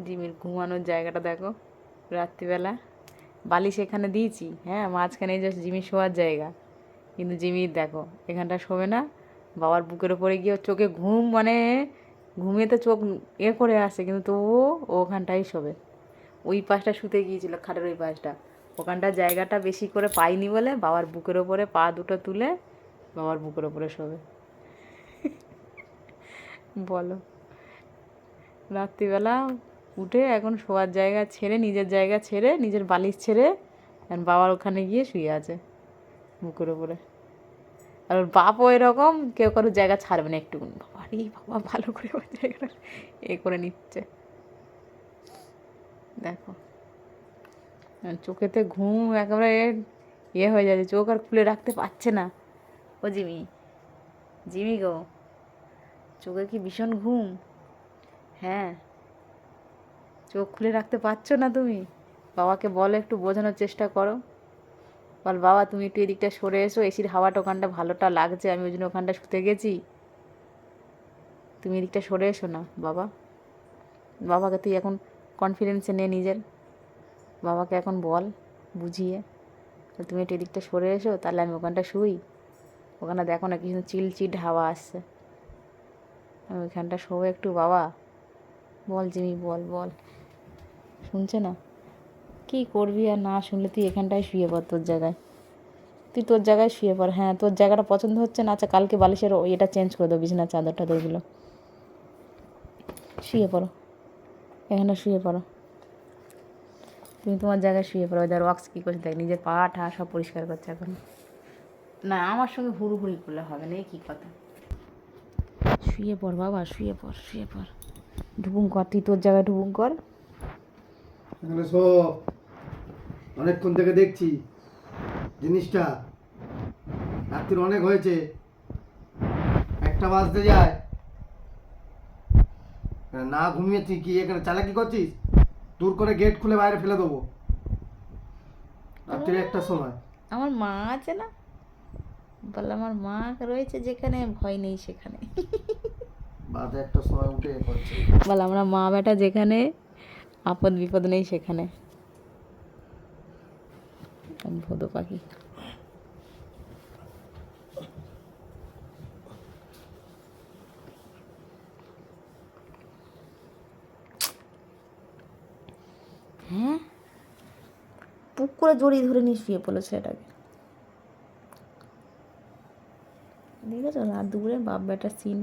জিমির ঘুমানোর জায়গাটা দেখো, রাত্রিবেলা বালিশ এখানে দিয়েছি, হ্যাঁ মাঝখানে এই যে জিমির শোয়ার জায়গা, কিন্তু জিমির দেখো এখানটা শোবে না, বাবার বুকের ওপরে গিয়ে ওর চোখে ঘুম মানে ঘুমিয়ে তো চোখ করে আসে, কিন্তু তবুও ও ওখানটাই শোবে। ওই পাশটা শুতে গিয়েছিল, খাটের ওই পাশটা, ওখানটা জায়গাটা বেশি করে পাইনি বলে বাবার বুকের ওপরে পা দুটো তুলে বাবার বুকের ওপরে শোবে। বলো, রাত্রিবেলা উঠে এখন শোয়ার জায়গা ছেড়ে, নিজের জায়গা ছেড়ে, নিজের বালিশ ছেড়ে এখন বাবার ওখানে গিয়ে শুয়ে আছে বুকের ওপরে। আর ওর বাপও এরকম, কেউ কারোর জায়গা ছাড়বে না একটু, বাবা রে বাবা ভালো করে ওর জায়গাটা করে নিচ্ছে দেখো। চোখেতে ঘুম একেবারে হয়ে যাচ্ছে, চোখ আর খুলে রাখতে পারছে না। ও জিমি, জিমি গো, চোখে কি ভীষণ ঘুম? হ্যাঁ, চোখ খুলে রাখতে পারছো না তুমি? বাবাকে বলো, একটু বোঝানোর চেষ্টা করো, বল বাবা তুমি একটু এদিকটা সরে এসো, এসির হাওয়াটা ওখানটা ভালোটা লাগছে, আমি ওই জন্য ওখানটা শুতে গেছি, তুমি এদিকটা সরে এসো না বাবা। বাবাকে তুই এখন কনফিডেন্সে নে নিজের, বাবাকে এখন বল বুঝিয়ে, তুমি একটু এদিকটা সরে এসো, তাহলে আমি ওখানটা শুই, ওখানে দেখো না কি সুন্দর চিলচিট হাওয়া আসছে, আমি ওইখানটা শোবো একটু বাবা। বল জিমি বল বল, শুনছে না? কী করবি, আর না শুনলে তুই এখানটায় শুয়ে পড়, তোর জায়গায়, তুই তোর জায়গায় শুয়ে পড়। হ্যাঁ তোর জায়গাটা পছন্দ হচ্ছে না, আচ্ছা কালকে বালিশের এটা চেঞ্জ করে দেবো, বিছানার চাদর টাদরগুলো, শুয়ে পড়ো, এখানে শুয়ে পড়ো, তুমি তোমার জায়গায় শুয়ে পড়ো। ওদের ওয়াক্স কী করছে দেখ, নিজের পা ঠা সব পরিষ্কার করছে এখন। না আমার সঙ্গে হুড়ুহুড়ি করলে হবে না, এই কী কথা, শুয়ে পড় বাবা, শুয়ে পড়, শুয়ে পড়, ঢুকুম কর, তুই তোর জায়গায় ঢুকুম কর। অনেকক্ষণ থেকে দেখছি জিনিসটা, রাত্রির অনেক হয়েছে, একটা বাজতে যায়, না ঘুমিয়ে তুই কি এখানে চালাকি করছিস? দূর করে গেট খুলে বাইরে ফেলে দেবো রাত্রির একটা সময়। আমার মা আছে না, বল আমার মা রয়েছে যেখানে, ভয় নেই সেখানে। বাজে একটা সময় উঠে করছে। বল আমরা মা বেটা যেখানে, আপদ বিপদ নেই সেখানে। ভোদো পাখি। হ্যাঁ, পুক করে জড়িয়ে ধরে নিয়ে শুয়ে পড়লো ছেলেটাকে, দেখেছো রাত দুপুরে বাপ বেটার সিন।